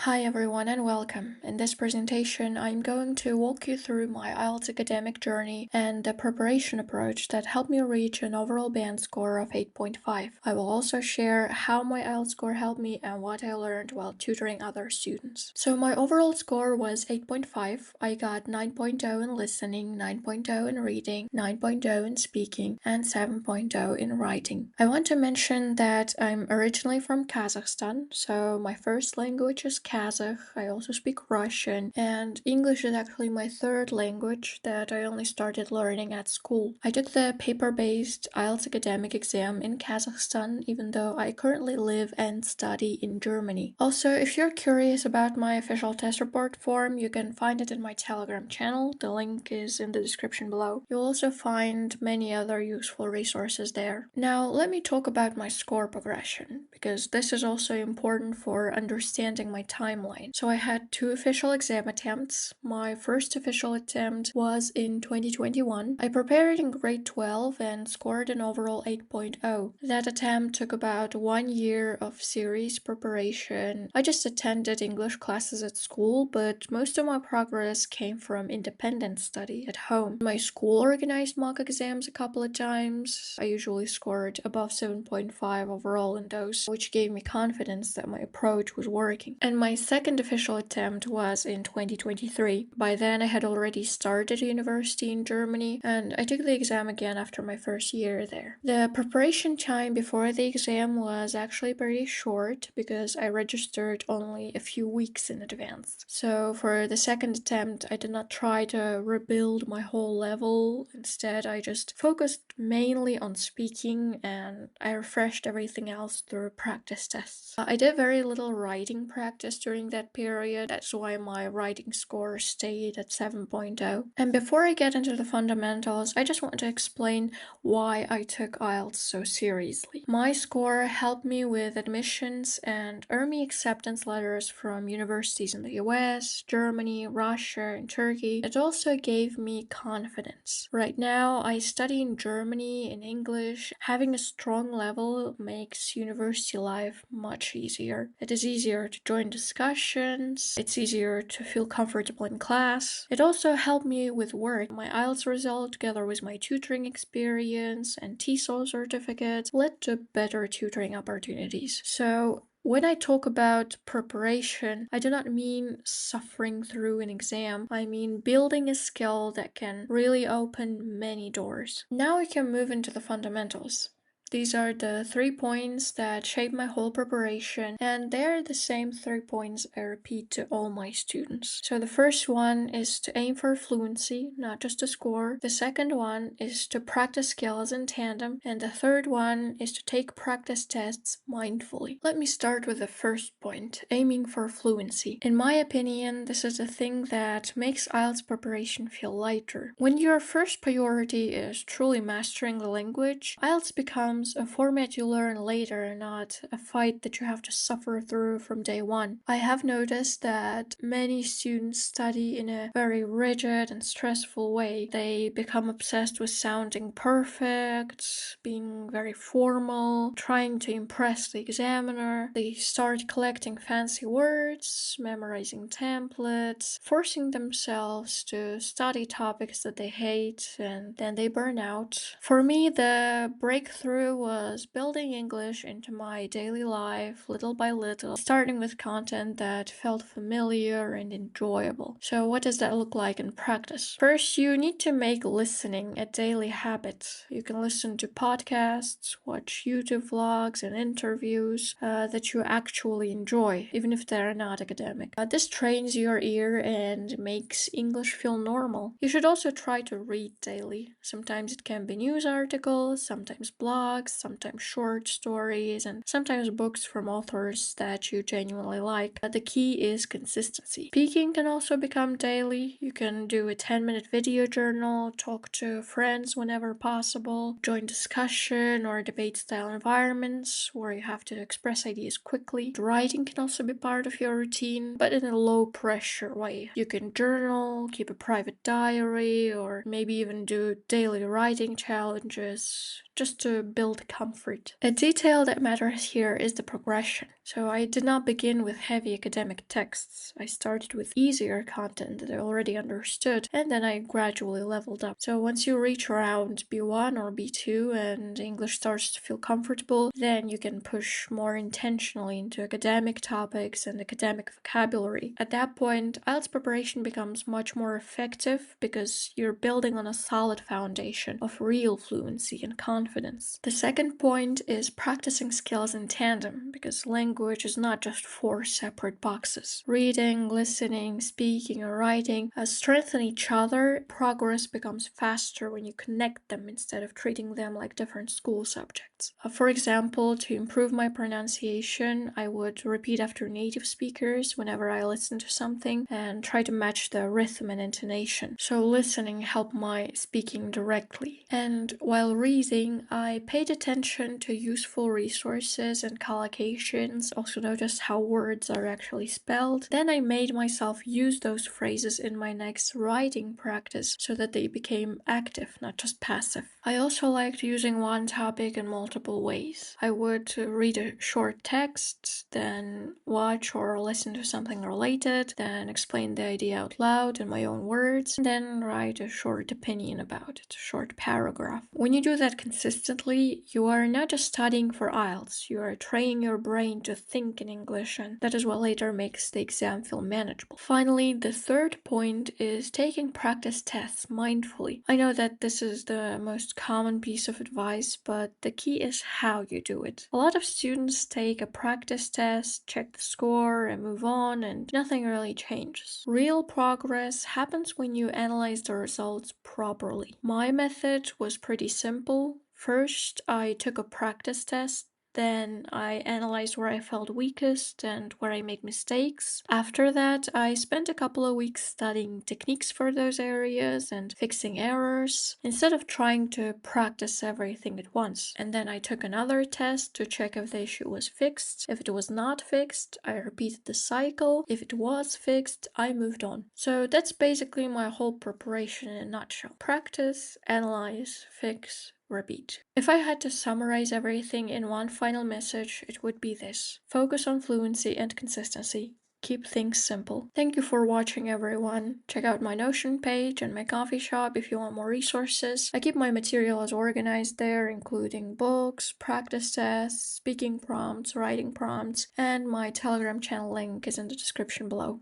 Hi everyone and welcome. In this presentation, I'm going to walk you through my IELTS academic journey and the preparation approach that helped me reach an overall band score of 8.5. I will also share how my IELTS score helped me and what I learned while tutoring other students. So my overall score was 8.5. I got 9.0 in listening, 9.0 in reading, 9.0 in speaking, and 7.0 in writing. I want to mention that I'm originally from Kazakhstan, so my first language is Kazakh. I also speak Russian, and English is actually my third language that I only started learning at school. I took the paper-based IELTS academic exam in Kazakhstan, even though I currently live and study in Germany. Also, if you're curious about my official test report form, you can find it in my Telegram channel. The link is in the description below. You'll also find many other useful resources there. Now, let me talk about my score progression, because this is also important for understanding my timeline. So I had two official exam attempts. My first official attempt was in 2021. I prepared in grade 12 and scored an overall 8.0. That attempt took about 1 year of serious preparation. I just attended English classes at school, but most of my progress came from independent study at home. My school organized mock exams a couple of times. I usually scored above 7.5 overall in those, which gave me confidence that my approach was working. And my second official attempt was in 2023. By then I had already started university in Germany, and I took the exam again after my first year there. The preparation time before the exam was actually pretty short because I registered only a few weeks in advance. So for the second attempt, I did not try to rebuild my whole level. Instead, I just focused mainly on speaking, and I refreshed everything else through practice tests. I did very little writing practice during that period. That's why my writing score stayed at 7.0. And before I get into the fundamentals, I just want to explain why I took IELTS so seriously. My score helped me with admissions and earned me acceptance letters from universities in the US, Germany, Russia, and Turkey. It also gave me confidence. Right now, I study in Germany in English. Having a strong level makes university life much easier. It is easier to join discussions. It's easier to feel comfortable in class. It also helped me with work. My IELTS result, together with my tutoring experience and TESOL certificate, led to better tutoring opportunities. So when I talk about preparation, I do not mean suffering through an exam. I mean building a skill that can really open many doors. Now we can move into the fundamentals. These are the 3 points that shape my whole preparation, and they're the same 3 points I repeat to all my students. So the first one is to aim for fluency, not just a score. The second one is to practice skills in tandem, and the third one is to take practice tests mindfully. Let me start with the first point, aiming for fluency. In my opinion, this is a thing that makes IELTS preparation feel lighter. When your first priority is truly mastering the language, IELTS becomes a format you learn later, not a fight that you have to suffer through from day one. I have noticed that many students study in a very rigid and stressful way. They become obsessed with sounding perfect, being very formal, trying to impress the examiner. They start collecting fancy words, memorizing templates, forcing themselves to study topics that they hate, and then they burn out. For me, the breakthrough was building English into my daily life little by little, starting with content that felt familiar and enjoyable. So what does that look like in practice? First, you need to make listening a daily habit. You can listen to podcasts, watch YouTube vlogs and interviews that you actually enjoy, even if they're not academic. This trains your ear and makes English feel normal. You should also try to read daily. Sometimes it can be news articles, sometimes blogs, sometimes short stories, and sometimes books from authors that you genuinely like. The key is consistency. Speaking can also become daily. You can do a 10-minute video journal, talk to friends whenever possible, join discussion or debate-style environments where you have to express ideas quickly. Writing can also be part of your routine, but in a low-pressure way. You can journal, keep a private diary, or maybe even do daily writing challenges just to build comfort. A detail that matters here is the progression. So I did not begin with heavy academic texts. I started with easier content that I already understood, and then I gradually leveled up. So once you reach around B1 or B2 and English starts to feel comfortable, then you can push more intentionally into academic topics and academic vocabulary. At that point, IELTS preparation becomes much more effective because you're building on a solid foundation of real fluency and confidence. The second point is practicing skills in tandem, because language is not just four separate boxes. Reading, listening, speaking, or writing strengthen each other. Progress becomes faster when you connect them instead of treating them like different school subjects. For example, to improve my pronunciation, I would repeat after native speakers whenever I listen to something and try to match the rhythm and intonation. So listening helped my speaking directly. And while reading, I paid attention to useful resources and collocations, also noticed how words are actually spelled. Then I made myself use those phrases in my next writing practice so that they became active, not just passive. I also liked using one topic in multiple ways. I would read a short text, then watch or listen to something related, then explain the idea out loud in my own words, and then write a short opinion about it, a short paragraph. When you do that consistently, you are not just studying for IELTS, you are training your brain to think in English, and that is what later makes the exam feel manageable. Finally, the third point is taking practice tests mindfully. I know that this is the most common piece of advice, but the key is how you do it. A lot of students take a practice test, check the score, and move on, and nothing really changes. Real progress happens when you analyze the results properly. My method was pretty simple. First, I took a practice test. Then I analyzed where I felt weakest and where I made mistakes. After that, I spent a couple of weeks studying techniques for those areas and fixing errors, instead of trying to practice everything at once. And then I took another test to check if the issue was fixed. If it was not fixed, I repeated the cycle. If it was fixed, I moved on. So that's basically my whole preparation in a nutshell. Practice, analyze, fix, repeat. If I had to summarize everything in one final message, it would be this: focus on fluency and consistency. Keep things simple. Thank you for watching, everyone. Check out my Notion page and my coffee shop if you want more resources. I keep my materials organized there, including books, practice tests, speaking prompts, writing prompts, and my Telegram channel link is in the description below.